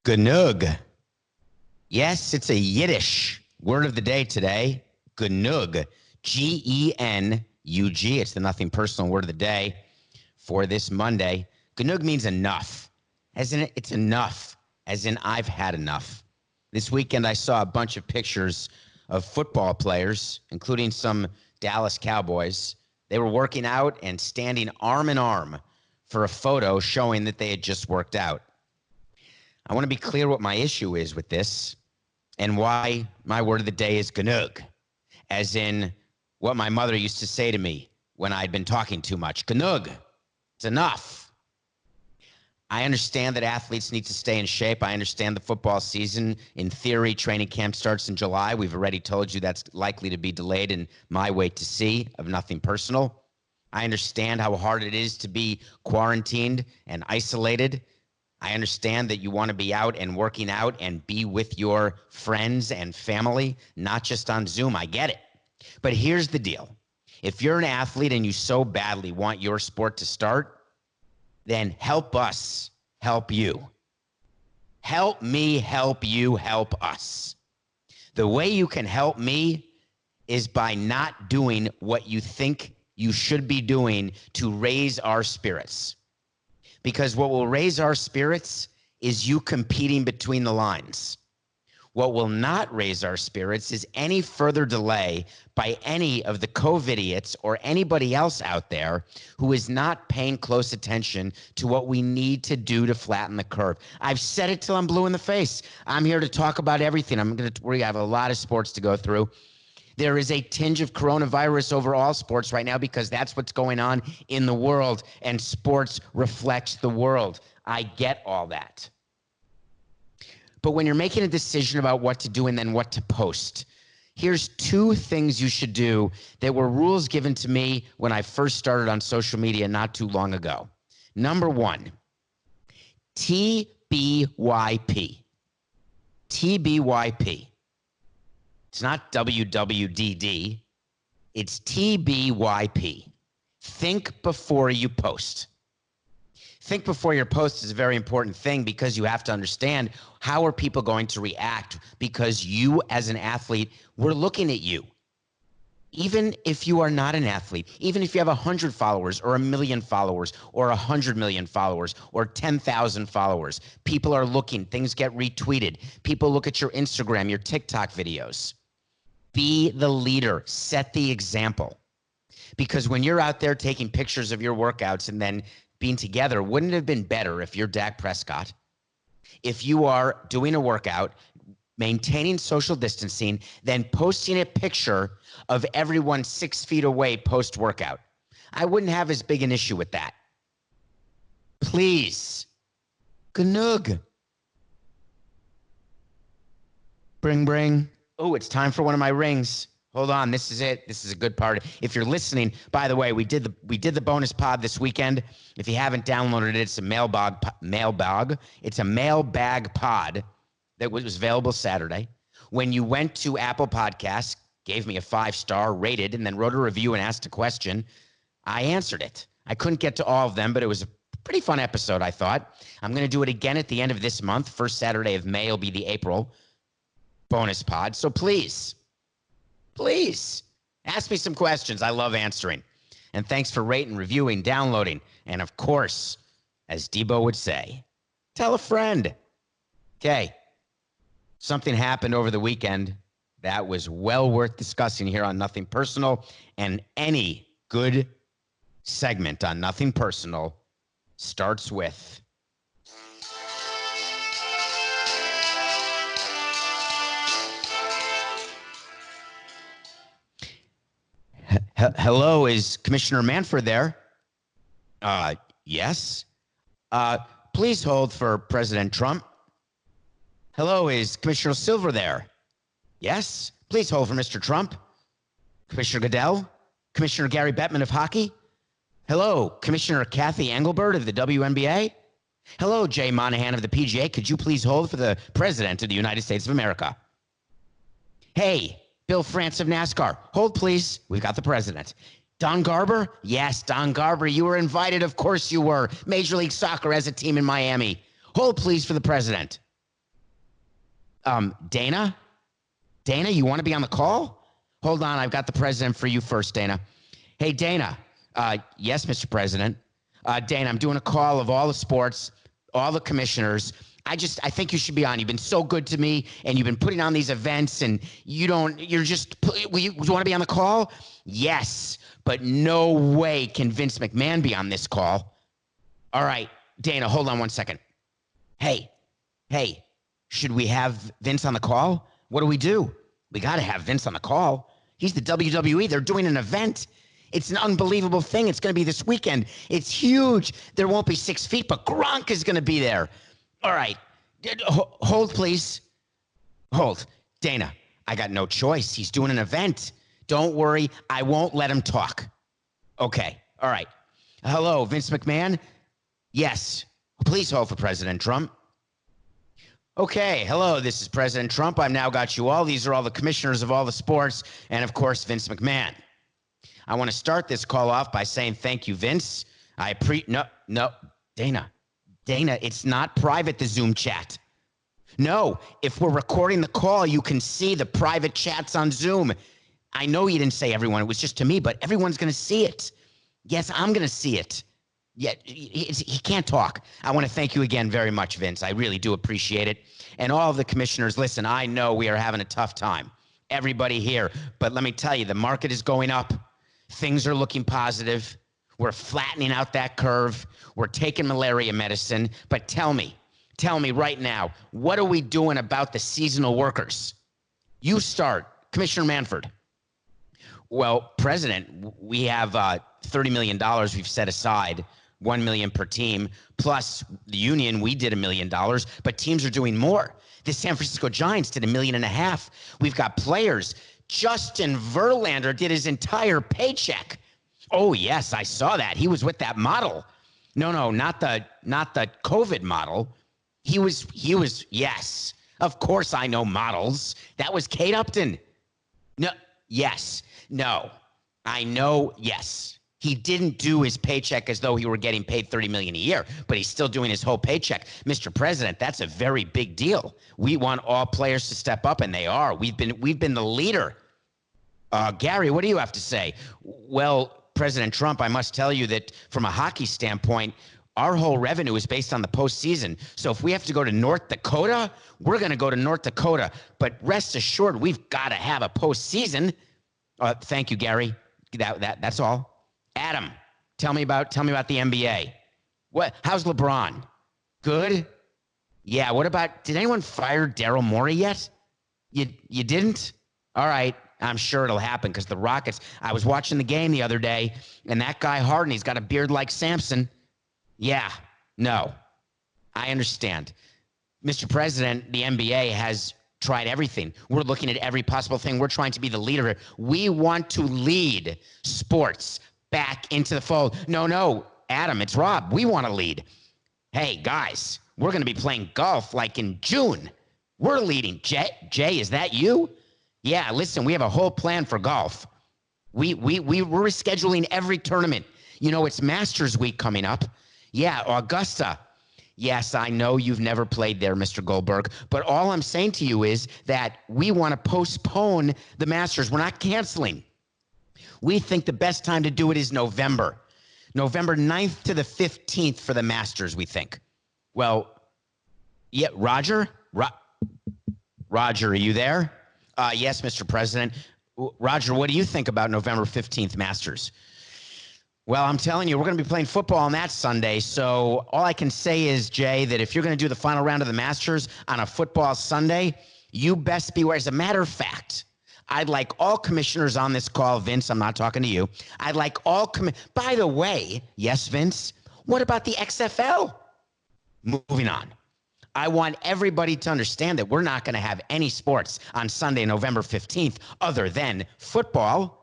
Genug. Yes, it's a Yiddish word of the day today. Genug. Genug. It's the nothing personal word of the day for this Monday. Genug means enough. As in, it's enough. As in, I've had enough. This weekend, I saw a bunch of pictures of football players, including some Dallas Cowboys. They were working out and standing arm in arm for a photo showing that they had just worked out. I want to be clear what my issue is with this and why my word of the day is genug, as in what my mother used to say to me when I'd been talking too much. Genug, it's enough. I understand that athletes need to stay in shape. I understand the football season. In theory, training camp starts in July. We've already told you that's likely to be delayed in my wait to see of nothing personal. I understand how hard it is to be quarantined and isolated. I understand that you want to be out and working out and be with your friends and family, not just on Zoom. I get it. But here's the deal. If you're an athlete and you so badly want your sport to start, then help us help you. Help me help you help us. The way you can help me is by not doing what you think you should be doing to raise our spirits. Because what will raise our spirits is you competing between the lines. What will not raise our spirits is any further delay by any of the COVIDiots or anybody else out there who is not paying close attention to what we need to do to flatten the curve. I've said it till I'm blue in the face. I'm here to talk about everything. We have a lot of sports to go through. There is a tinge of coronavirus over all sports right now because that's what's going on in the world, and sports reflects the world. I get all that. But when you're making a decision about what to do and then what to post, here's two things you should do that were rules given to me when I first started on social media not too long ago. Number one, TBYP. TBYP. It's not WWDD. It's TBYP. Think before you post. Think before your post is a very important thing because you have to understand how are people going to react, because you as an athlete, we're looking at you. Even if you are not an athlete, even if you have 100 followers or 1 million followers or 100 million followers or 10,000 followers, people are looking, things get retweeted. People look at your Instagram, your TikTok videos. Be the leader, set the example. Because when you're out there taking pictures of your workouts and then being together, wouldn't it have been better if you're Dak Prescott, if you are doing a workout, maintaining social distancing, then posting a picture of everyone 6 feet away post-workout? I wouldn't have as big an issue with that. Please. Genug. Bring, bring. Oh, it's time for one of my rings. Hold on, this is it. This is a good part. If you're listening, by the way, we did the bonus pod this weekend. If you haven't downloaded it, it's a mailbag. It's a mailbag pod that was available Saturday. When you went to Apple Podcasts, gave me a 5-star, rated, and then wrote a review and asked a question, I answered it. I couldn't get to all of them, but it was a pretty fun episode, I thought. I'm going to do it again at the end of this month. First Saturday of May will be the April bonus pod. So please ask me some questions. I love answering. And thanks for rating, reviewing, downloading. And of course, as Debo would say, tell a friend. Okay. Something happened over the weekend that was well worth discussing here on Nothing Personal. And any good segment on Nothing Personal starts with hello, is Commissioner Manfred there? Yes. Please hold for President Trump. Hello, is Commissioner Silver there? Yes. Please hold for Mr. Trump. Commissioner Goodell? Commissioner Gary Bettman of hockey? Hello, Commissioner Kathy Engelbert of the WNBA? Hello, Jay Monahan of the PGA. Could you please hold for the President of the United States of America? Hey, Bill France of NASCAR. Hold, please. We've got the president. Don Garber? Yes, Don Garber. You were invited. Of course you were. Major League Soccer has a team in Miami. Hold, please, for the president. Dana, you want to be on the call? Hold on, I've got the president for you first, Dana. Hey, Dana. Yes, Mr. President. Dana, I'm doing a call of all the sports, all the commissioners. I think you should be on. You've been so good to me, and you've been putting on these events, and you want to be on the call? Yes, but no way can Vince McMahon be on this call. All right, Dana, hold on 1 second. Hey, should we have Vince on the call? What do? We got to have Vince on the call. He's the WWE. They're doing an event. It's an unbelievable thing. It's going to be this weekend. It's huge. There won't be 6 feet, but Gronk is going to be there. All right. Hold, please. Hold. Dana, I got no choice. He's doing an event. Don't worry. I won't let him talk. Okay. All right. Hello, Vince McMahon? Yes. Please hold for President Trump. Okay. Hello, this is President Trump. I've now got you all. These are all the commissioners of all the sports, and, of course, Vince McMahon. I want to start this call off by saying thank you, Vince. No, Dana, it's not private, the Zoom chat. No, if we're recording the call, you can see the private chats on Zoom. I know you didn't say everyone. It was just to me, but everyone's going to see it. Yes, I'm going to see it. Yeah, he can't talk. I want to thank you again very much, Vince. I really do appreciate it. And all of the commissioners, listen, I know we are having a tough time. Everybody here. But let me tell you, the market is going up. Things are looking positive. We're flattening out that curve. We're taking malaria medicine. But tell me right now, what are we doing about the seasonal workers? You start, Commissioner Manford. Well, President, we have $30 million we've set aside, $1 million per team, plus the union, we did $1 million, but teams are doing more. The San Francisco Giants did $1.5 million. We've got players. Justin Verlander did his entire paycheck. Oh, yes, I saw that. He was with that model. No, not the COVID model. He was, yes. Of course I know models. That was Kate Upton. No, yes. No, I know, yes. He didn't do his paycheck as though he were getting paid $30 million a year, but he's still doing his whole paycheck. Mr. President, that's a very big deal. We want all players to step up, and they are. We've been the leader. Gary, what do you have to say? Well, President Trump, I must tell you that from a hockey standpoint, our whole revenue is based on the postseason. So if we have to go to North Dakota, we're going to go to North Dakota. But rest assured, we've got to have a postseason. Thank you, Gary. That's all. Adam, tell me about the NBA. How's LeBron? Good? Yeah, what about, did anyone fire Daryl Morey yet? You didn't? All right, I'm sure it'll happen because the Rockets, I was watching the game the other day, and that guy Harden, he's got a beard like Samson. Yeah, no, I understand. Mr. President, the NBA has tried everything. We're looking at every possible thing. We're trying to be the leader. We want to lead sports back into the fold. No, Adam, it's Rob. We want to lead. Hey, guys, we're going to be playing golf like in June. We're leading. Jay, is that you? Yeah, listen, we have a whole plan for golf. We're rescheduling every tournament. You know, it's Masters Week coming up. Yeah, Augusta. Yes, I know you've never played there, Mr. Goldberg, but all I'm saying to you is that we want to postpone the Masters. We're not canceling. We think the best time to do it is November 9th to the 15th for the Masters, we think. Well, yeah, Roger, are you there? Yes, Mr. President. Roger, what do you think about November 15th Masters? Well, I'm telling you, we're going to be playing football on that Sunday. So all I can say is, Jay, that if you're going to do the final round of the Masters on a football Sunday, you best beware. As a matter of fact, I'd like all commissioners on this call, Vince, I'm not talking to you. I'd like all by the way, yes, Vince, what about the XFL? Moving on. I want everybody to understand that we're not going to have any sports on Sunday, November 15th, other than football.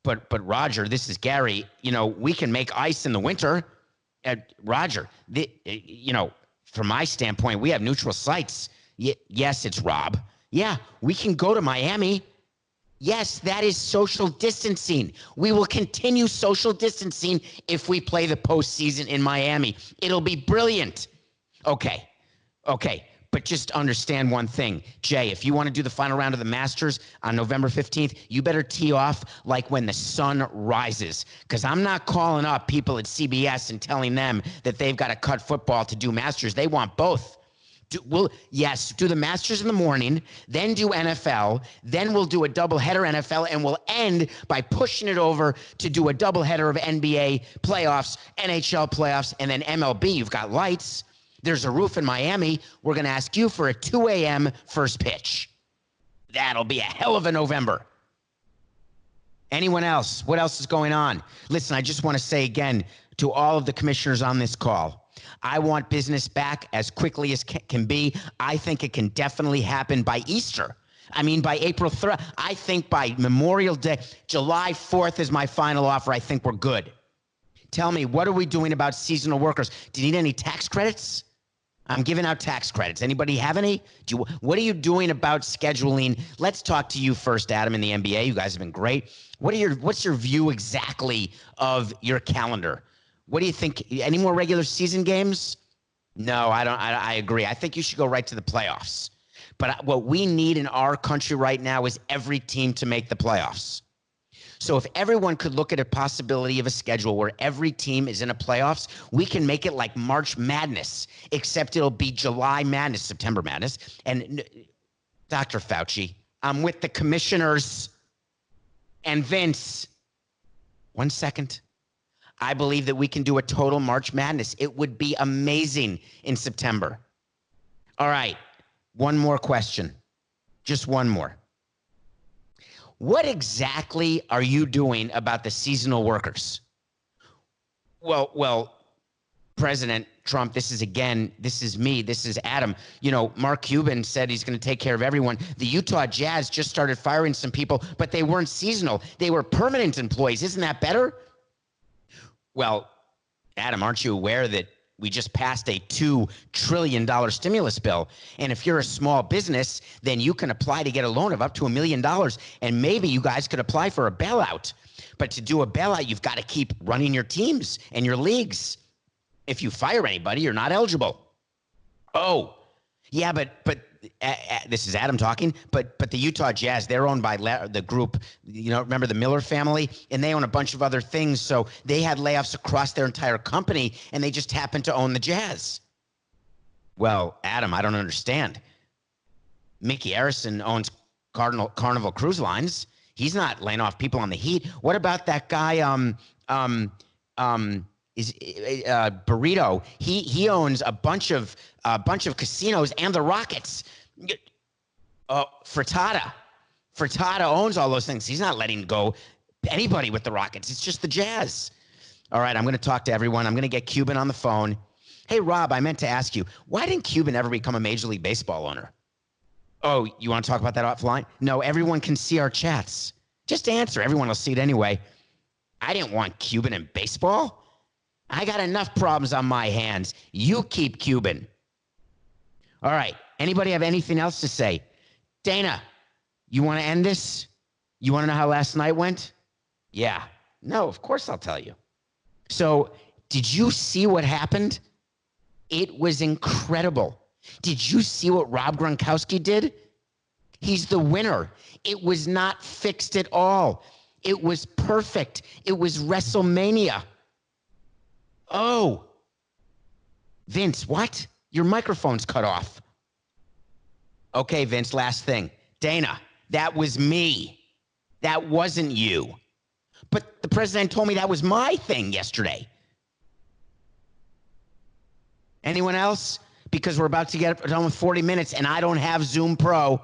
But Roger, this is Gary. You know, we can make ice in the winter. Roger, from my standpoint, we have neutral sites. Yes, it's Rob. Yeah, we can go to Miami. Yes, that is social distancing. We will continue social distancing if we play the postseason in Miami. It'll be brilliant. Okay. But just understand one thing, Jay, if you want to do the final round of the Masters on November 15th, you better tee off like when the sun rises, because I'm not calling up people at CBS and telling them that they've got to cut football to do Masters. They want both. Do the Masters in the morning, then do NFL, then we'll do a doubleheader NFL, and we'll end by pushing it over to do a doubleheader of NBA playoffs, NHL playoffs, and then MLB. You've got lights. There's a roof in Miami. We're going to ask you for a 2 a.m. first pitch. That'll be a hell of a November. Anyone else? What else is going on? Listen, I just want to say again to all of the commissioners on this call, I want business back as quickly as can be. I think it can definitely happen by Easter. I mean, by April 3rd. I think by Memorial Day, July 4th is my final offer. I think we're good. Tell me, what are we doing about seasonal workers? Do you need any tax credits? I'm giving out tax credits. Anybody have any? What are you doing about scheduling? Let's talk to you first, Adam, in the NBA. You guys have been great. What's your view exactly of your calendar? What do you think? Any more regular season games? No, I don't. I agree. I think you should go right to the playoffs. But what we need in our country right now is every team to make the playoffs. So if everyone could look at a possibility of a schedule where every team is in a playoffs, we can make it like March Madness, except it'll be July Madness, September Madness. And Dr. Fauci, I'm with the commissioners and Vince. 1 second. I believe that we can do a total March Madness. It would be amazing in September. All right. One more question. Just one more. What exactly are you doing about the seasonal workers? Well, President Trump, this is me, this is Adam. You know, Mark Cuban said he's going to take care of everyone. The Utah Jazz just started firing some people, but they weren't seasonal. They were permanent employees. Isn't that better? Well, Adam, aren't you aware that we just passed a $2 trillion stimulus bill? And if you're a small business, then you can apply to get a loan of up to $1 million. And maybe you guys could apply for a bailout. But to do a bailout, you've got to keep running your teams and your leagues. If you fire anybody, you're not eligible. Oh, yeah, but this is Adam talking, but the Utah Jazz, they're owned by the group, you know, remember the Miller family? And they own a bunch of other things. So they had layoffs across their entire company, and they just happened to own the Jazz. Well, Adam, I don't understand. Mickey Arison owns Carnival Cruise Lines. He's not laying off people on the Heat. What about that guy, Burrito? He owns a bunch of casinos and the Rockets. Frittata owns all those things. He's not letting go anybody with the Rockets. It's just the Jazz. All right, I'm going to talk to everyone. I'm going to get Cuban on the phone. Hey, Rob, I meant to ask you, why didn't Cuban ever become a Major League Baseball owner? Oh, you want to talk about that offline? No, everyone can see our chats. Just answer. Everyone will see it anyway. I didn't want Cuban in baseball. I got enough problems on my hands. You keep Cuban. All right. Anybody have anything else to say? Dana, you want to end this? You want to know how last night went? Yeah. No, of course I'll tell you. So, did you see what happened? It was incredible. Did you see what Rob Gronkowski did? He's the winner. It was not fixed at all. It was perfect. It was WrestleMania. Oh. Vince, what? Your microphone's cut off. Okay, Vince, last thing. Dana, that was me. That wasn't you. But the president told me that was my thing yesterday. Anyone else? Because we're about to get done with 40 minutes and I don't have Zoom Pro.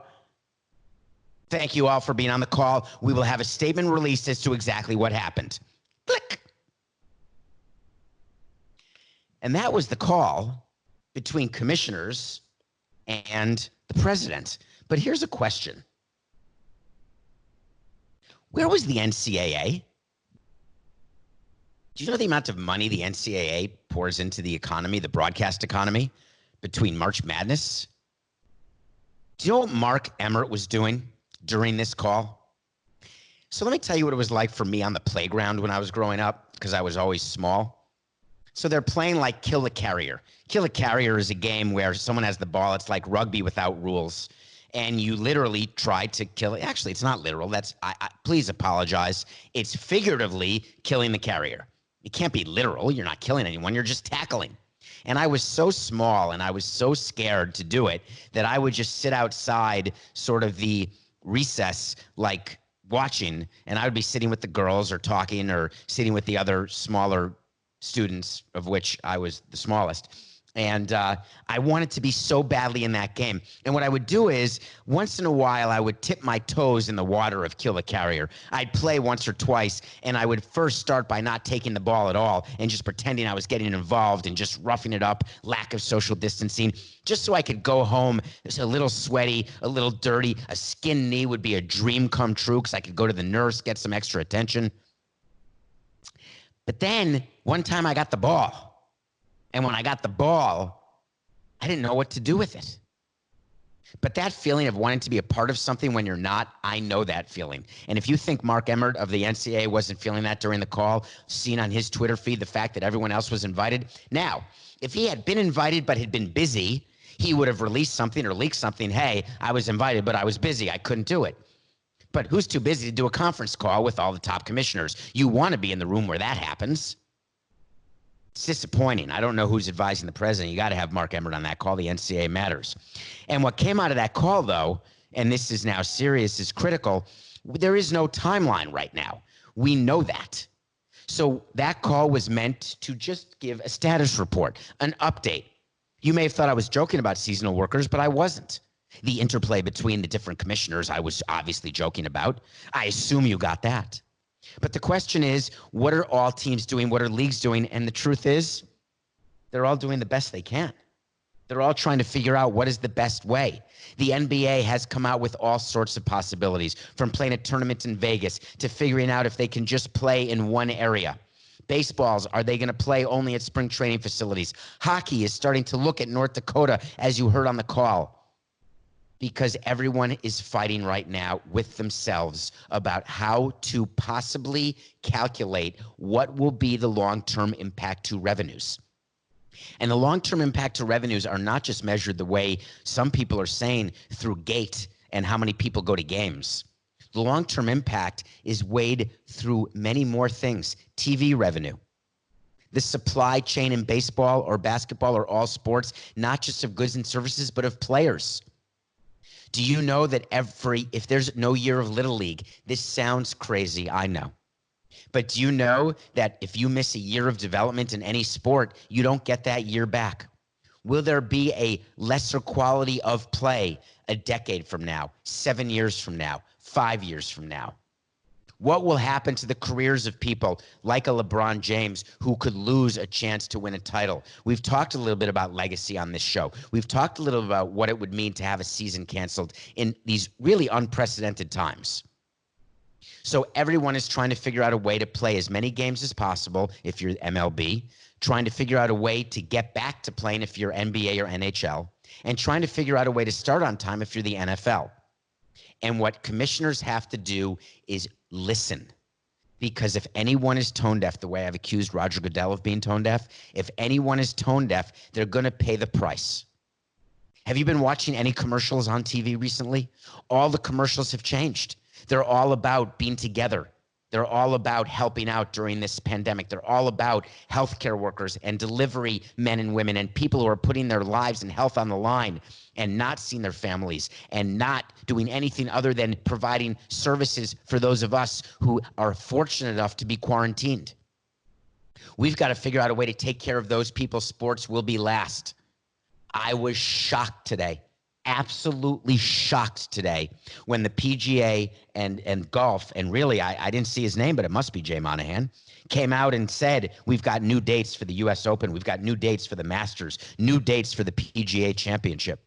Thank you all for being on the call. We will have a statement released as to exactly what happened. Click. And that was the call between commissioners and the president. But here's a question. Where was the NCAA? Do you know the amount of money the NCAA pours into the economy, the broadcast economy, between March Madness? Do you know what Mark Emmert was doing during this call? So let me tell you what it was like for me on the playground when I was growing up, because I was always small. So they're playing like Kill a Carrier. Kill a Carrier is a game where someone has the ball. It's like rugby without rules. And you literally try to kill it. Actually, it's not literal. Please apologize. It's figuratively killing the carrier. It can't be literal. You're not killing anyone. You're just tackling. And I was so small and I was so scared to do it that I would just sit outside sort of the recess, like watching, and I would be sitting with the girls or talking or sitting with the other smaller students, of which I was the smallest. And I wanted to be so badly in that game. And what I would do is, once in a while, I would tip my toes in the water of Kill the Carrier. I'd play once or twice, and I would first start by not taking the ball at all and just pretending I was getting involved and just roughing it up, lack of social distancing, just so I could go home a little sweaty, a little dirty. A skinned knee would be a dream come true because I could go to the nurse, get some extra attention. But then one time I got the ball. And when I got the ball, I didn't know what to do with it. But that feeling of wanting to be a part of something when you're not, I know that feeling. And if you think Mark Emmert of the NCAA wasn't feeling that during the call, seen on his Twitter feed the fact that everyone else was invited. Now, if he had been invited but had been busy, he would have released something or leaked something. Hey, I was invited, but I was busy. I couldn't do it. But who's too busy to do a conference call with all the top commissioners? You want to be in the room where that happens. It's disappointing. I don't know who's advising the president. You got to have Mark Emmert on that call. The NCAA matters. And what came out of that call, though, and this is now serious, is critical, there is no timeline right now. We know that. So that call was meant to just give a status report, an update. You may have thought I was joking about seasonal workers, but I wasn't. The interplay between the different commissioners, I was obviously joking about. I assume you got that. But the question is, what are all teams doing? What are leagues doing? And the truth is, they're all doing the best they can. They're all trying to figure out what is the best way. The NBA has come out with all sorts of possibilities, from playing a tournament in Vegas to figuring out if they can just play in one area. Baseballs, are they going to play only at spring training facilities? Hockey is starting to look at North Dakota, as you heard on the call, because everyone is fighting right now with themselves about how to possibly calculate what will be the long-term impact to revenues. And the long-term impact to revenues are not just measured the way some people are saying through gate and how many people go to games. The long-term impact is weighed through many more things. TV revenue, the supply chain in baseball or basketball or all sports, not just of goods and services, but of players. Do you know that if there's no year of Little League, this sounds crazy, I know. But do you know that if you miss a year of development in any sport, you don't get that year back? Will there be a lesser quality of play a decade from now, 7 years from now, 5 years from now? What will happen to the careers of people like a LeBron James who could lose a chance to win a title? We've talked a little bit about legacy on this show. We've talked a little about what it would mean to have a season canceled in these really unprecedented times. So everyone is trying to figure out a way to play as many games as possible if you're MLB, trying to figure out a way to get back to playing if you're NBA or NHL, and trying to figure out a way to start on time if you're the NFL. And what commissioners have to do is listen. Because if anyone is tone deaf, the way I've accused Roger Goodell of being tone deaf, if anyone is tone deaf, they're going to pay the price. Have you been watching any commercials on TV recently? All the commercials have changed. They're all about being together. They're all about helping out during this pandemic. They're all about healthcare workers and delivery men and women and people who are putting their lives and health on the line and not seeing their families and not doing anything other than providing services for those of us who are fortunate enough to be quarantined. We've got to figure out a way to take care of those people. Sports will be last. I was shocked today. Absolutely shocked today when the PGA and golf, and really I didn't see his name, but it must be Jay Monahan, came out and said, we've got new dates for the US Open. We've got new dates for the Masters, new dates for the PGA Championship.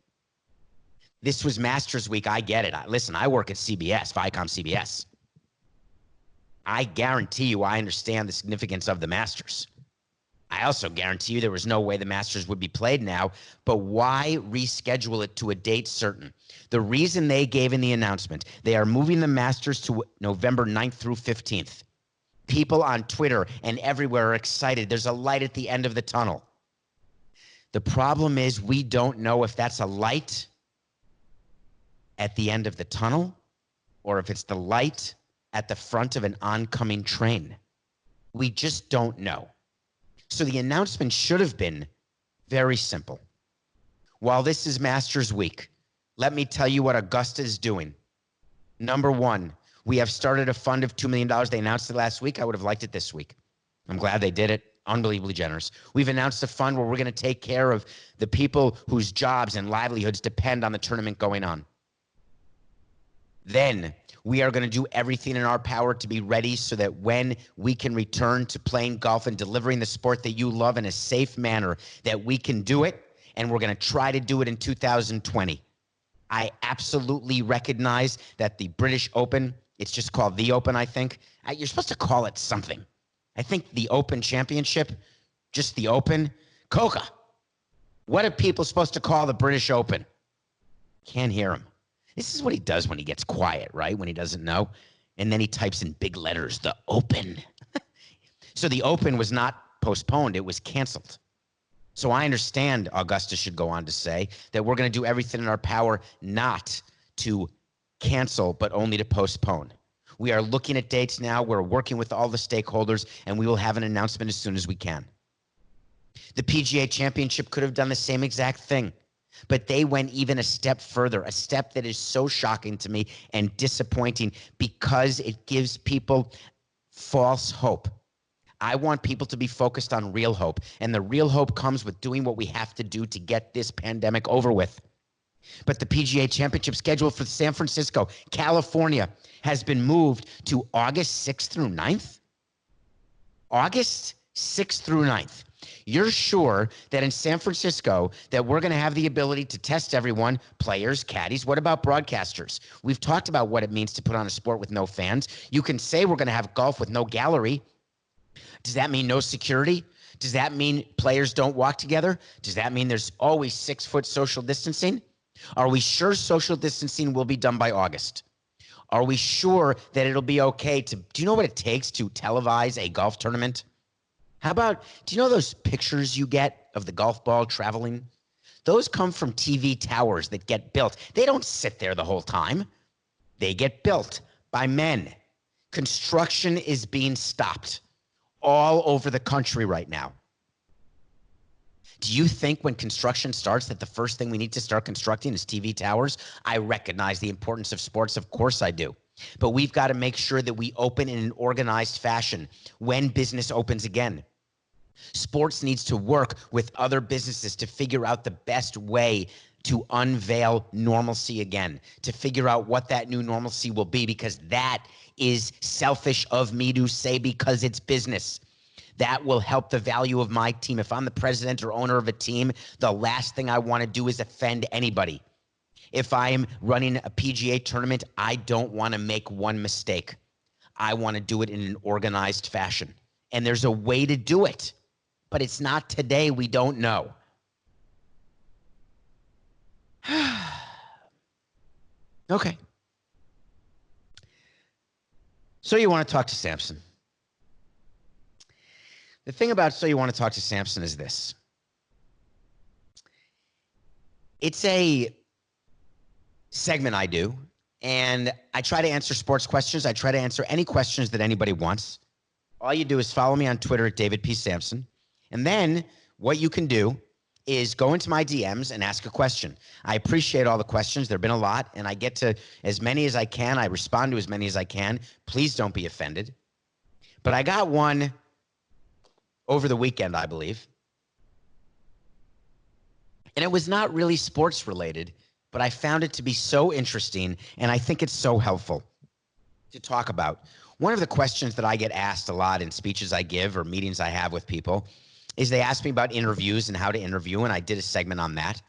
This was Masters week. I get it. Listen, I work at CBS, Viacom CBS. I guarantee you I understand the significance of the Masters. I also guarantee you there was no way the Masters would be played now, but why reschedule it to a date certain? The reason they gave in the announcement, they are moving the Masters to November 9th through 15th. People on Twitter and everywhere are excited. There's a light at the end of the tunnel. The problem is we don't know if that's a light at the end of the tunnel or if it's the light at the front of an oncoming train. We just don't know. So the announcement should have been very simple. While this is Masters Week, let me tell you what Augusta is doing. Number one, we have started a fund of $2 million. They announced it last week. I would have liked it this week. I'm glad they did it. Unbelievably generous. We've announced a fund where we're going to take care of the people whose jobs and livelihoods depend on the tournament going on. Then we are going to do everything in our power to be ready so that when we can return to playing golf and delivering the sport that you love in a safe manner, that we can do it, and we're going to try to do it in 2020. I absolutely recognize that the British Open, it's just called the Open, I think. You're supposed to call it something. I think the Open Championship, just the Open. Coca, what are people supposed to call the British Open? Can't hear him. This is what he does when he gets quiet, right? When he doesn't know. And then he types in big letters, the Open. So the Open was not postponed. It was canceled. So I understand Augusta should go on to say that we're going to do everything in our power not to cancel, but only to postpone. We are looking at dates now. We're working with all the stakeholders, and we will have an announcement as soon as we can. The PGA Championship could have done the same exact thing, but they went even a step further, a step that is so shocking to me and disappointing because it gives people false hope. I want people to be focused on real hope, and the real hope comes with doing what we have to do to get this pandemic over with. But the PGA Championship schedule for San Francisco, California, has been moved to August 6th through 9th? August 6th through 9th. You're sure that in San Francisco that we're going to have the ability to test everyone, players, caddies? What about broadcasters? We've talked about what it means to put on a sport with no fans. You can say we're going to have golf with no gallery. Does that mean no security? Does that mean players don't walk together? Does that mean there's always 6-foot social distancing? Are we sure social distancing will be done by August? Are we sure that it'll be okay to, do you know what it takes to televise a golf tournament? How about, do you know those pictures you get of the golf ball traveling? Those come from TV towers that get built. They don't sit there the whole time. They get built by men. Construction is being stopped all over the country right now. Do you think when construction starts that the first thing we need to start constructing is TV towers? I recognize the importance of sports. Of course I do. But we've got to make sure that we open in an organized fashion when business opens again. Sports needs to work with other businesses to figure out the best way to unveil normalcy again, to figure out what that new normalcy will be, because that is selfish of me to say because it's business. That will help the value of my team. If I'm the president or owner of a team, the last thing I want to do is offend anybody. If I'm running a PGA tournament, I don't want to make one mistake. I want to do it in an organized fashion. And there's a way to do it, but it's not today. We don't know. Okay. So you want to talk to Samson. The thing about So You Want to Talk to Samson is this. It's a segment I do, and I try to answer sports questions. I try to answer any questions that anybody wants. All you do is follow me on Twitter at David P. Samson. And then what you can do is go into my DMs and ask a question. I appreciate all the questions. There have been a lot, and I get to as many as I can. I respond to as many as I can. Please don't be offended. But I got one over the weekend, I believe. And it was not really sports related, but I found it to be so interesting, and I think it's so helpful to talk about. One of the questions that I get asked a lot in speeches I give or meetings I have with people is they ask me about interviews and how to interview, and I did a segment on that,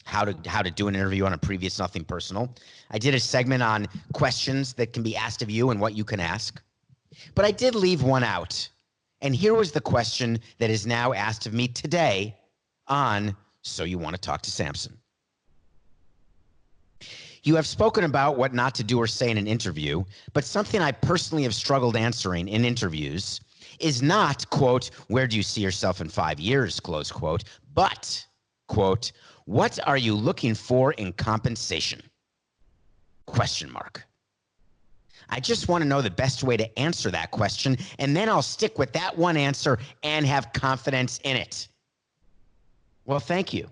how to do an interview on a previous Nothing Personal. I did a segment on questions that can be asked of you and what you can ask. But I did leave one out. And here was the question that is now asked of me today on So You Want to Talk to Samson. You have spoken about what not to do or say in an interview, but something I personally have struggled answering in interviews is not, quote, where do you see yourself in 5 years, close quote, but, quote, what are you looking for in compensation? Question mark. I just want to know the best way to answer that question, and then I'll stick with that one answer and have confidence in it. Well, thank you.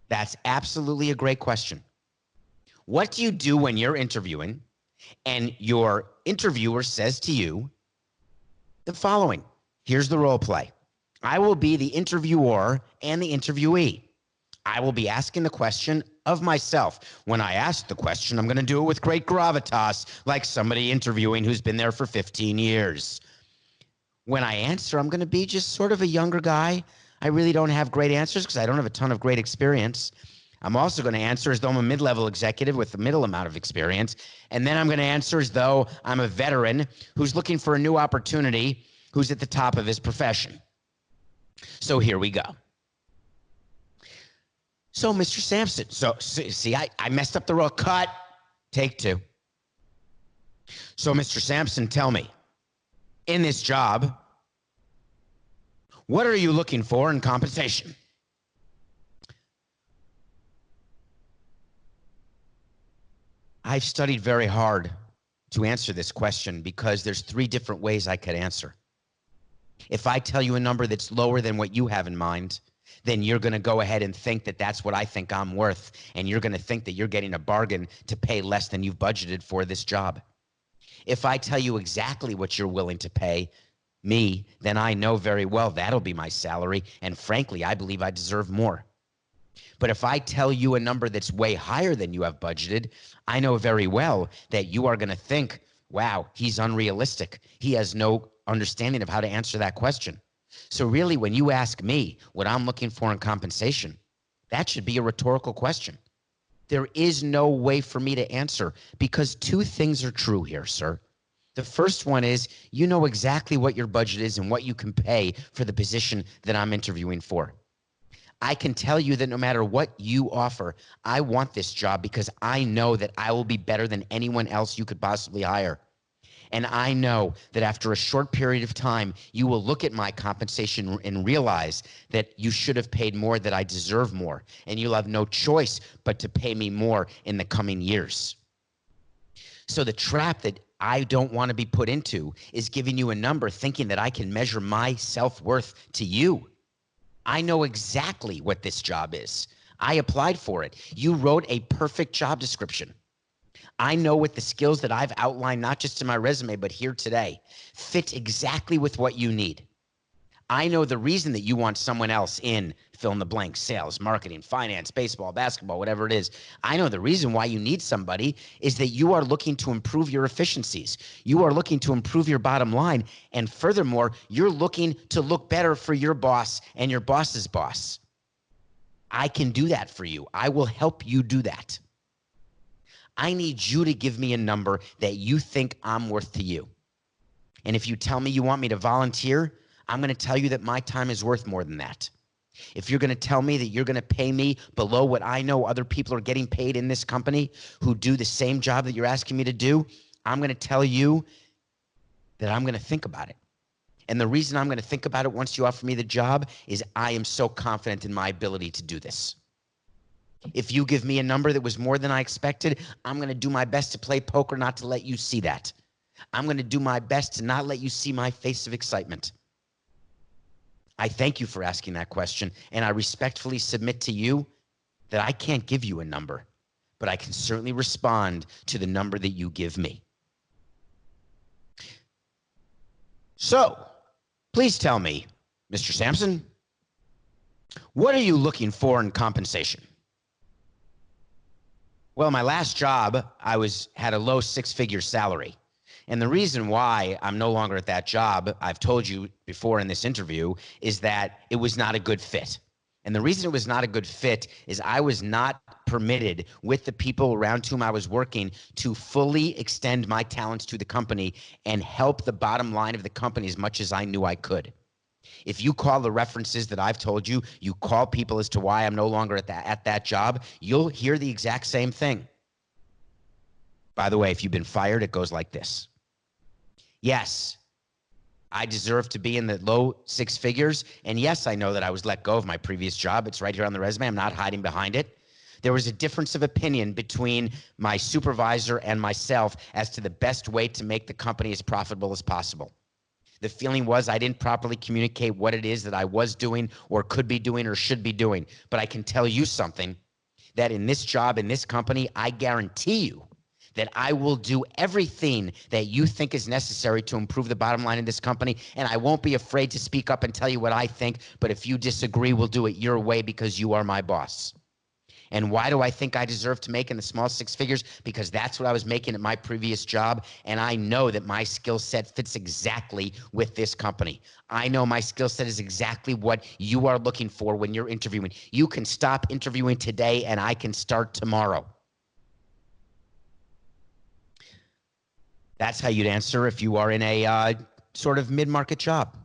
That's absolutely a great question. What do you do when you're interviewing and your interviewer says to you the following? Here's the role play. I will be the interviewer and the interviewee. I will be asking the question of myself. When I ask the question, I'm going to do it with great gravitas, like somebody interviewing who's been there for 15 years. When I answer, I'm going to be just sort of a younger guy. I really don't have great answers because I don't have a ton of great experience. I'm also going to answer as though I'm a mid-level executive with a middle amount of experience. And then I'm going to answer as though I'm a veteran who's looking for a new opportunity, who's at the top of his profession. So here we go. So, Mr. Samson, see, I messed up the role. Cut. Take two. So, Mr. Samson, tell me, in this job, what are you looking for in compensation? I've studied very hard to answer this question because there's 3 different ways I could answer. If I tell you a number that's lower than what you have in mind, then you're going to go ahead and think that that's what I think I'm worth, and you're going to think that you're getting a bargain to pay less than you've budgeted for this job. If I tell you exactly what you're willing to pay me, then I know very well that'll be my salary, and frankly, I believe I deserve more. But if I tell you a number that's way higher than you have budgeted, I know very well that you are going to think, wow, he's unrealistic. He has no understanding of how to answer that question. So really, when you ask me what I'm looking for in compensation, that should be a rhetorical question. There is no way for me to answer because 2 things are true here, sir. The first one is you know exactly what your budget is and what you can pay for the position that I'm interviewing for. I can tell you that no matter what you offer, I want this job because I know that I will be better than anyone else you could possibly hire. And I know that after a short period of time, you will look at my compensation and realize that you should have paid more, that I deserve more, and you'll have no choice but to pay me more in the coming years. So the trap that I don't want to be put into is giving you a number thinking that I can measure my self-worth to you. I know exactly what this job is. I applied for it. You wrote a perfect job description. I know with the skills that I've outlined, not just in my resume, but here today, fit exactly with what you need. I know the reason that you want someone else in fill in the blank, sales, marketing, finance, baseball, basketball, whatever it is. I know the reason why you need somebody is that you are looking to improve your efficiencies. You are looking to improve your bottom line. And furthermore, you're looking to look better for your boss and your boss's boss. I can do that for you. I will help you do that. I need you to give me a number that you think I'm worth to you. And if you tell me you want me to volunteer, I'm going to tell you that my time is worth more than that. If you're going to tell me that you're going to pay me below what I know other people are getting paid in this company who do the same job that you're asking me to do, I'm going to tell you that I'm going to think about it. And the reason I'm going to think about it once you offer me the job is I am so confident in my ability to do this. If you give me a number that was more than I expected, I'm going to do my best to play poker not to let you see that. I'm going to do my best to not let you see my face of excitement. I thank you for asking that question, and I respectfully submit to you that I can't give you a number, but I can certainly respond to the number that you give me. So, please tell me, Mr. Samson, what are you looking for in compensation? Well, my last job, I had a low 6-figure salary. And the reason why I'm no longer at that job, I've told you before in this interview, is that it was not a good fit. And the reason it was not a good fit is I was not permitted with the people around whom I was working to fully extend my talents to the company and help the bottom line of the company as much as I knew I could. If you call the references that I've told you, you call people as to why I'm no longer at that job, you'll hear the exact same thing. By the way, if you've been fired, it goes like this. Yes, I deserve to be in the low six figures. And yes, I know that I was let go of my previous job. It's right here on the resume. I'm not hiding behind it. There was a difference of opinion between my supervisor and myself as to the best way to make the company as profitable as possible. The feeling was I didn't properly communicate what it is that I was doing or could be doing or should be doing. But I can tell you something, that in this job, in this company, I guarantee you that I will do everything that you think is necessary to improve the bottom line in this company. And I won't be afraid to speak up and tell you what I think. But if you disagree, we'll do it your way because you are my boss. And why do I think I deserve to make in the small six figures? Because that's what I was making at my previous job. And I know that my skill set fits exactly with this company. I know my skill set is exactly what you are looking for when you're interviewing. You can stop interviewing today and I can start tomorrow. That's how you'd answer if you are in a sort of mid-market job.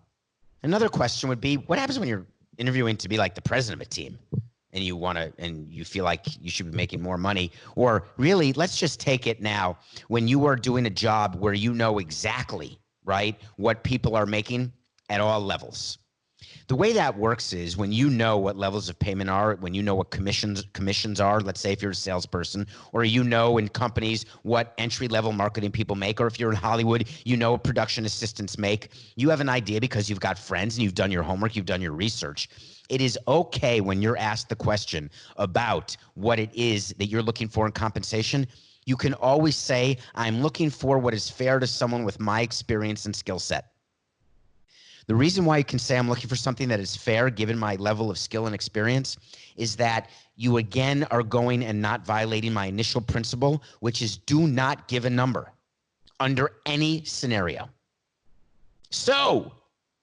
Another question would be, what happens when you're interviewing to be like the president of a team and you feel like you should be making more money? Or really, let's just take it now, when you are doing a job where you know exactly, right, what people are making at all levels. The way that works is when you know what levels of payment are, when you know what commissions are, let's say if you're a salesperson, or you know in companies what entry-level marketing people make, or if you're in Hollywood, you know what production assistants make. You have an idea because you've got friends and you've done your homework, you've done your research. It is okay when you're asked the question about what it is that you're looking for in compensation. You can always say, I'm looking for what is fair to someone with my experience and skill set. The reason why you can say I'm looking for something that is fair given my level of skill and experience is that you again are going and not violating my initial principle, which is do not give a number under any scenario. So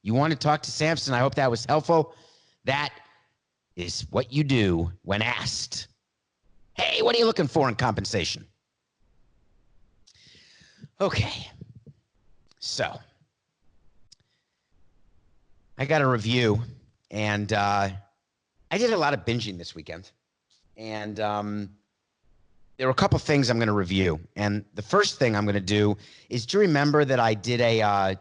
you want to talk to Samson. I hope that was helpful. That is what you do when asked, hey, what are you looking for in compensation? Okay, so I got a review, and I did a lot of binging this weekend. And there were a couple things I'm going to review. And the first thing I'm going to do is, do you remember that I did a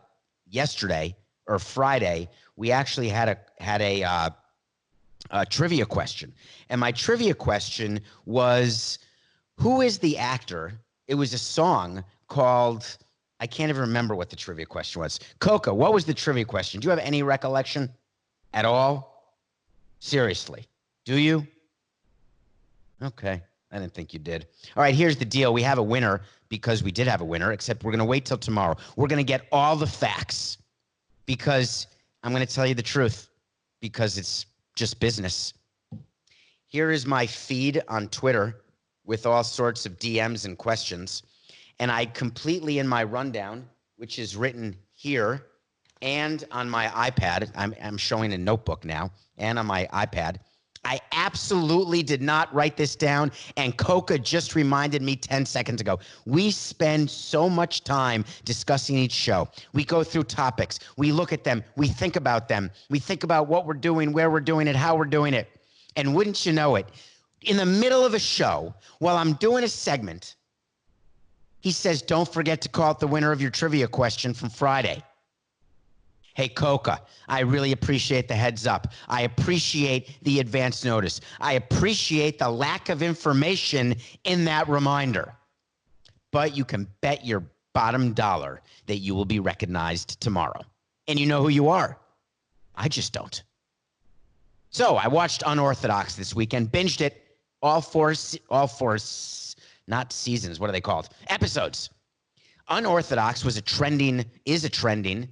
yesterday or Friday, we actually had a trivia question. And my trivia question was, who is the actor? It was a song called, I can't even remember what the trivia question was. Coca, what was the trivia question? Do you have any recollection at all? Seriously, do you? Okay, I didn't think you did. All right, here's the deal. We have a winner because we did have a winner, except we're going to wait till tomorrow. We're going to get all the facts because I'm going to tell you the truth because it's just business. Here is my feed on Twitter with all sorts of DMs and questions. And I completely, in my rundown, which is written here and on my iPad, I'm showing a notebook now, and on my iPad, I absolutely did not write this down, and Coca just reminded me 10 seconds ago. We spend so much time discussing each show. We go through topics. We look at them. We think about them. We think about what we're doing, where we're doing it, how we're doing it. And wouldn't you know it, in the middle of a show, while I'm doing a segment, he says, don't forget to call out the winner of your trivia question from Friday. Hey, Coca, I really appreciate the heads up. I appreciate the advance notice. I appreciate the lack of information in that reminder. But you can bet your bottom dollar that you will be recognized tomorrow. And you know who you are. I just don't. So I watched Unorthodox this weekend, binged it, all four, not seasons, what are they called? Episodes. Unorthodox is a trending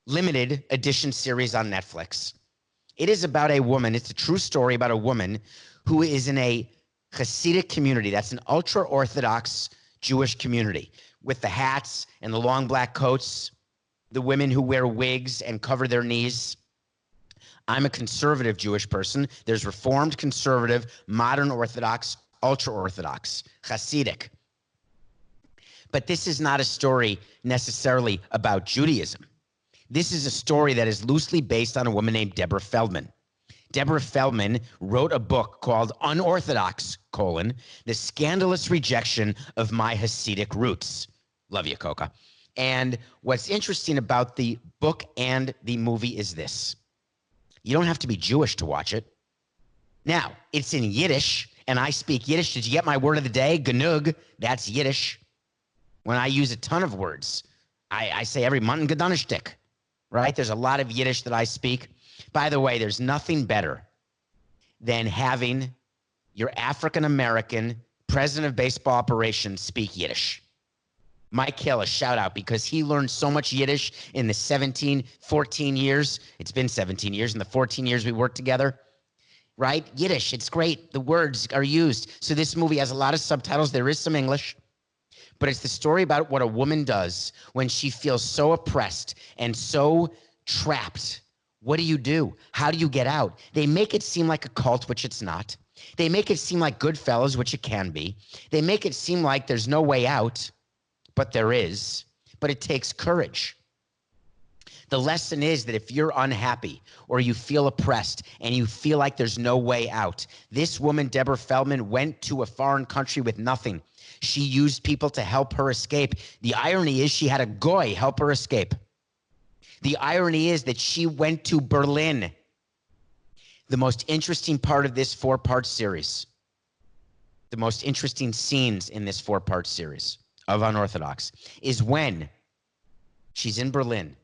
limited edition series on Netflix. It is about a woman. It's a true story about a woman who is in a Hasidic community. That's an ultra-Orthodox Jewish community with the hats and the long black coats, the women who wear wigs and cover their knees. I'm a conservative Jewish person. There's Reformed, conservative, modern Orthodox, ultra-Orthodox, Hasidic. But this is not a story necessarily about Judaism. This is a story that is loosely based on a woman named Deborah Feldman. Deborah Feldman wrote a book called Unorthodox, the scandalous rejection of my Hasidic roots. Love you, Coca. And what's interesting about the book and the movie is this. You don't have to be Jewish to watch it. Now, it's in Yiddish, and I speak Yiddish. Did you get my word of the day? Genug, that's Yiddish. When I use a ton of words, I say every Mutton Gedonishtik, right? There's a lot of Yiddish that I speak. By the way, there's nothing better than having your African-American president of baseball operations speak Yiddish. Mike Hill, a shout out, because he learned so much Yiddish in the 14 years. It's been 17 years in the 14 years we worked together, right? Yiddish, it's great. The words are used. So this movie has a lot of subtitles. There is some English, but it's the story about what a woman does when she feels so oppressed and so trapped. What do? How do you get out? They make it seem like a cult, which it's not. They make it seem like Goodfellas, which it can be. They make it seem like there's no way out. But there is, but it takes courage. The lesson is that if you're unhappy or you feel oppressed and you feel like there's no way out, this woman, Deborah Feldman, went to a foreign country with nothing. She used people to help her escape. The irony is she had a goy help her escape. The irony is that she went to Berlin. The most interesting part of this 4-part series, the most interesting scenes in this 4-part series of Unorthodox is when she's in Berlin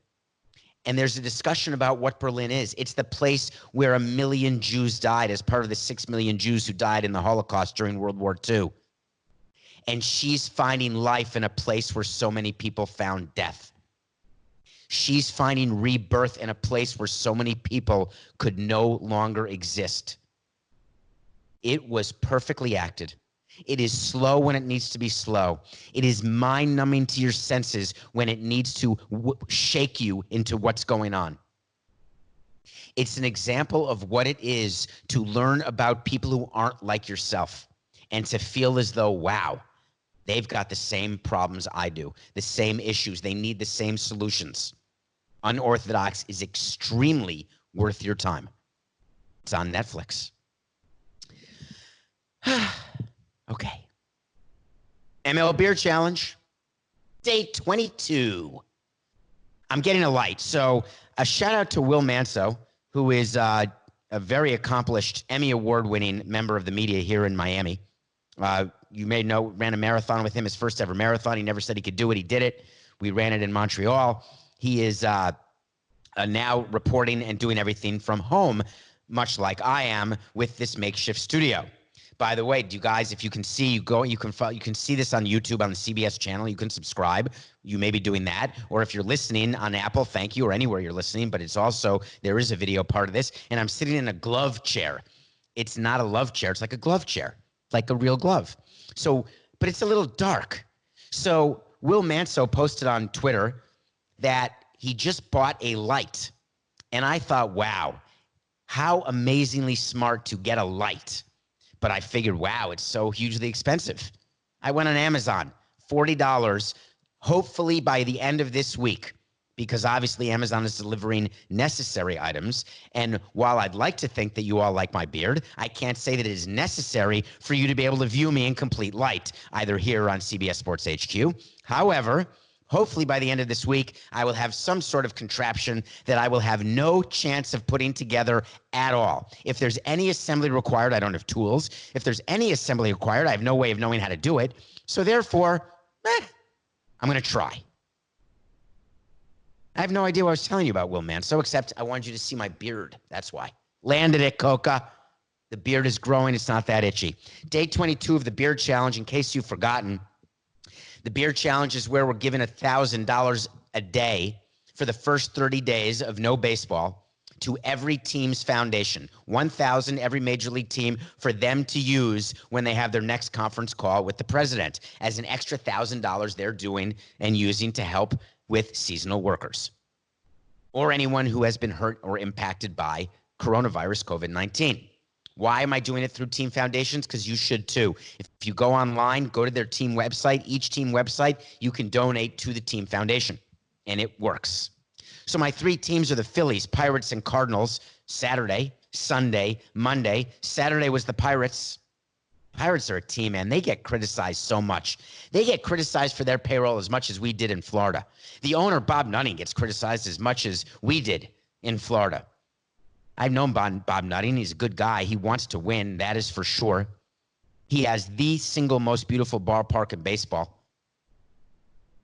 and there's a discussion about what Berlin is. It's the place where 1 million Jews died as part of the 6 million Jews who died in the Holocaust during World War II. And she's finding life in a place where so many people found death. She's finding rebirth in a place where so many people could no longer exist. It was perfectly acted. It is slow when it needs to be slow. It is mind-numbing to your senses when it needs to shake you into what's going on. It's an example of what it is to learn about people who aren't like yourself and to feel as though, wow, they've got the same problems I do, the same issues. They need the same solutions. Unorthodox is extremely worth your time. It's on Netflix. Okay. MLBeard Challenge, day 22. I'm getting a light. So a shout out to Will Manso, who is a very accomplished Emmy Award-winning member of the media here in Miami. You may know, ran a marathon with him, his first ever marathon. He never said he could do it. He did it. We ran it in Montreal. He is now reporting and doing everything from home, much like I am with this makeshift studio. By the way, you guys, if you can see, you can see this on YouTube on the CBS channel. You can subscribe. You may be doing that. Or if you're listening on Apple, thank you, or anywhere you're listening. But it's also, there is a video part of this. And I'm sitting in a glove chair. It's not a love chair. It's like a glove chair, like a real glove. So, but it's a little dark. So Will Manso posted on Twitter that he just bought a light. And I thought, wow, how amazingly smart to get a light. But I figured, wow, it's so hugely expensive. I went on Amazon, $40, hopefully by the end of this week, because obviously Amazon is delivering necessary items. And while I'd like to think that you all like my beard, I can't say that it is necessary for you to be able to view me in complete light, either here on CBS Sports HQ. However, hopefully by the end of this week, I will have some sort of contraption that I will have no chance of putting together at all. If there's any assembly required, I don't have tools. If there's any assembly required, I have no way of knowing how to do it. So therefore, I'm going to try. I have no idea what I was telling you about, Will Manso, except I wanted you to see my beard. That's why. Landed it, Coca. The beard is growing. It's not that itchy. Day 22 of the Beard Challenge, in case you've forgotten. The Beard Challenge is where we're giving $1,000 a day for the first 30 days of no baseball to every team's foundation. $1,000 every major league team for them to use when they have their next conference call with the president as an extra $1,000 they're doing and using to help with seasonal workers or anyone who has been hurt or impacted by coronavirus COVID-19. Why am I doing it through team foundations? Because you should too. If you go online, go to their team website, each team website, you can donate to the team foundation, and it works. So my three teams are the Phillies, Pirates, and Cardinals. Saturday, Sunday, Monday. Saturday was the Pirates. Pirates are a team, man. They get criticized so much. They get criticized for their payroll as much as we did in Florida. The owner, Bob Nutting, gets criticized as much as we did in Florida. I've known Bob Nutting. He's a good guy. He wants to win. That is for sure. He has the single most beautiful ballpark in baseball.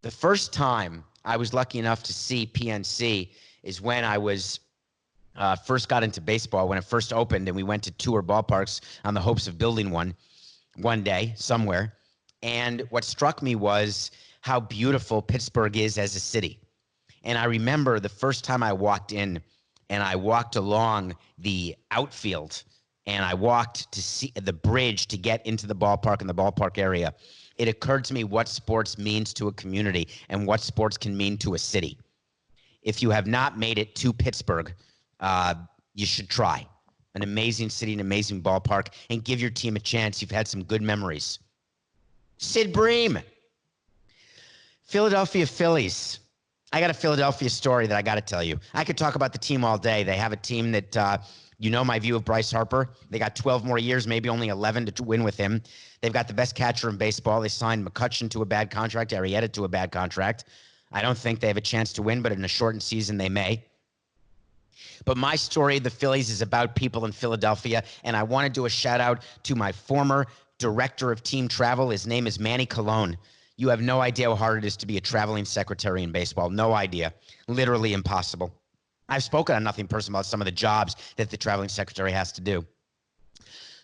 The first time I was lucky enough to see PNC is when I was first got into baseball, when it first opened, and we went to tour ballparks on the hopes of building one day somewhere. And what struck me was how beautiful Pittsburgh is as a city. And I remember the first time I walked in, and I walked along the outfield, and I walked to see the bridge to get into the ballpark and the ballpark area. It occurred to me what sports means to a community and what sports can mean to a city. If you have not made it to Pittsburgh, you should try. An amazing city, an amazing ballpark, and give your team a chance. You've had some good memories. Sid Bream. Philadelphia Phillies. I got a Philadelphia story that I got to tell you. I could talk about the team all day. They have a team that, you know my view of Bryce Harper. They got 12 more years, maybe only 11 to win with him. They've got the best catcher in baseball. They signed McCutchen to a bad contract, Arrieta to a bad contract. I don't think they have a chance to win, but in a shortened season, they may. But my story, the Phillies, is about people in Philadelphia, and I want to do a shout-out to my former director of team travel. His name is Manny Colon. You have no idea how hard it is to be a traveling secretary in baseball. No idea. Literally impossible. I've spoken on Nothing Personal about some of the jobs that the traveling secretary has to do.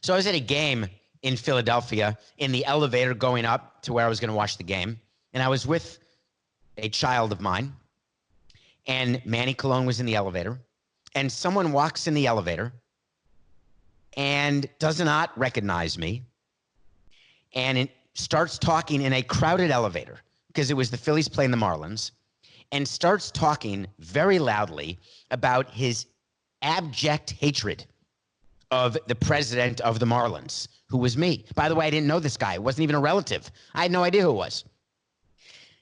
So I was at a game in Philadelphia in the elevator going up to where I was going to watch the game, and I was with a child of mine, and Manny Colon was in the elevator, and someone walks in the elevator and does not recognize me, and it starts talking in a crowded elevator because it was the Phillies playing the Marlins, and starts talking very loudly about his abject hatred of the president of the Marlins, who was me. By the way, I didn't know this guy. It wasn't even a relative. I had no idea who it was.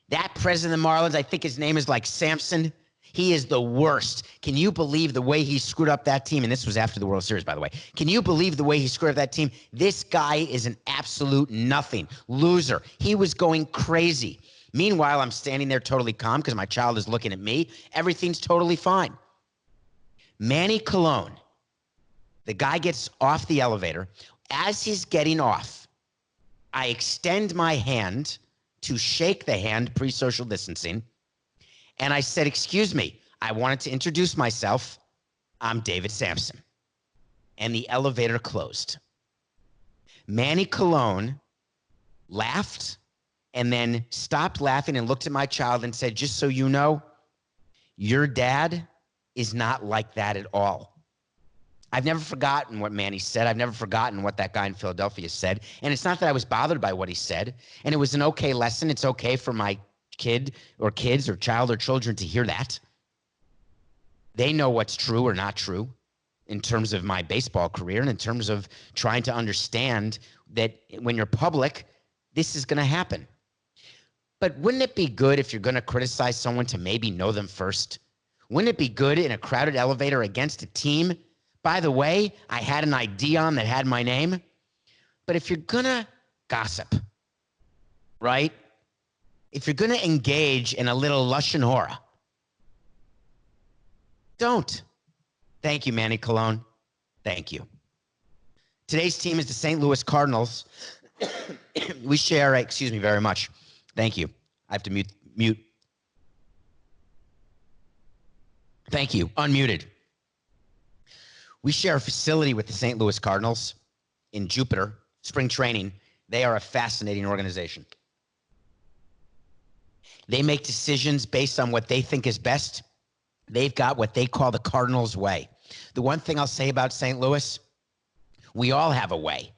That president of the Marlins, I think his name is like Samson. He is the worst. Can you believe the way he screwed up that team? And this was after the World Series, by the way. Can you believe the way he screwed up that team? This guy is an absolute nothing. Loser. He was going crazy. Meanwhile, I'm standing there totally calm because my child is looking at me. Everything's totally fine. Manny Colon, the guy gets off the elevator. As he's getting off, I extend my hand to shake the hand, pre-social distancing. And I said, excuse me, I wanted to introduce myself. I'm David Samson. And the elevator closed. Manny Colon laughed and then stopped laughing and looked at my child and said, just so you know, your dad is not like that at all. I've never forgotten what Manny said. I've never forgotten what that guy in Philadelphia said. And it's not that I was bothered by what he said. And it was an okay lesson. It's okay for my kid or kids or child or children to hear that. They know what's true or not true in terms of my baseball career and in terms of trying to understand that when you're public, this is going to happen. But wouldn't it be good if you're going to criticize someone to maybe know them first? Wouldn't it be good in a crowded elevator against a team? By the way, I had an ID on that had my name. But if you're going to gossip, right? If you're going to engage in a little lush and horror, don't. Thank you, Manny Colon. Thank you. Today's team is the St. Louis Cardinals. We share, excuse me very much. Thank you. I have to mute. Thank you. Unmuted. We share a facility with the St. Louis Cardinals in Jupiter, spring training. They are a fascinating organization. They make decisions based on what they think is best. They've got what they call the Cardinals way. The one thing I'll say about St. Louis, we all have a way.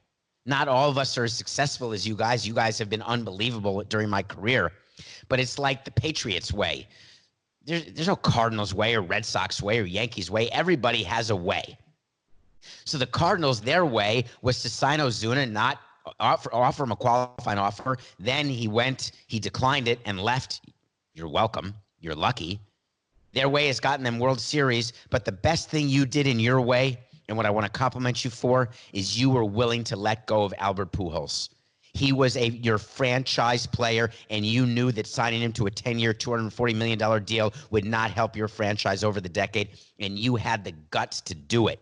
Not all of us are as successful as you guys. You guys have been unbelievable during my career. But it's like the Patriots way. There's no Cardinals way or Red Sox way or Yankees way. Everybody has a way. So the Cardinals, their way was to sign Ozuna, not offer him a qualifying offer. Then he declined it and left. You're welcome. You're lucky. Their way has gotten them World Series. But the best thing you did in your way And what I want to compliment you for is you were willing to let go of Albert Pujols. He was your franchise player, and you knew that signing him to a 10-year, $240 million deal would not help your franchise over the decade, and you had the guts to do it.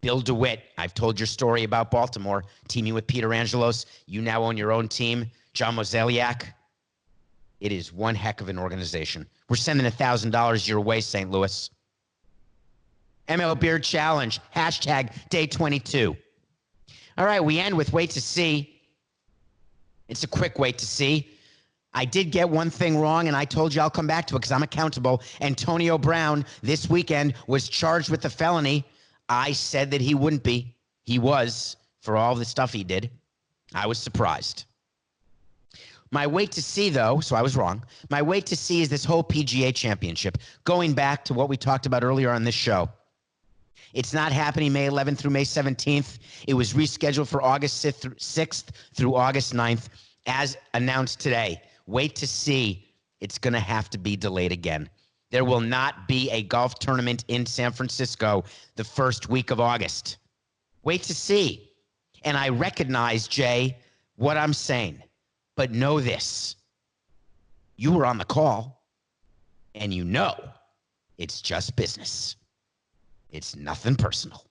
Bill DeWitt, I've told your story about Baltimore, teaming with Peter Angelos. You now own your own team. John Mozeliak. It is one heck of an organization. We're sending $1,000 your way, St. Louis. MLBeard Challenge, hashtag day 22. All right, we end with wait to see. It's a quick wait to see. I did get one thing wrong, and I told you I'll come back to it because I'm accountable. Antonio Brown this weekend was charged with a felony. I said that he wouldn't be. He was, for all the stuff he did. I was surprised. My wait to see, though, so I was wrong. My wait to see is this whole PGA Championship. Going back to what we talked about earlier on this show. It's not happening May 11th through May 17th. It was rescheduled for August 6th through August 9th, as announced today. Wait to see. It's going to have to be delayed again. There will not be a golf tournament in San Francisco the first week of August. Wait to see. And I recognize, Jay, what I'm saying. But know this. You were on the call, and you know it's just business. It's nothing personal.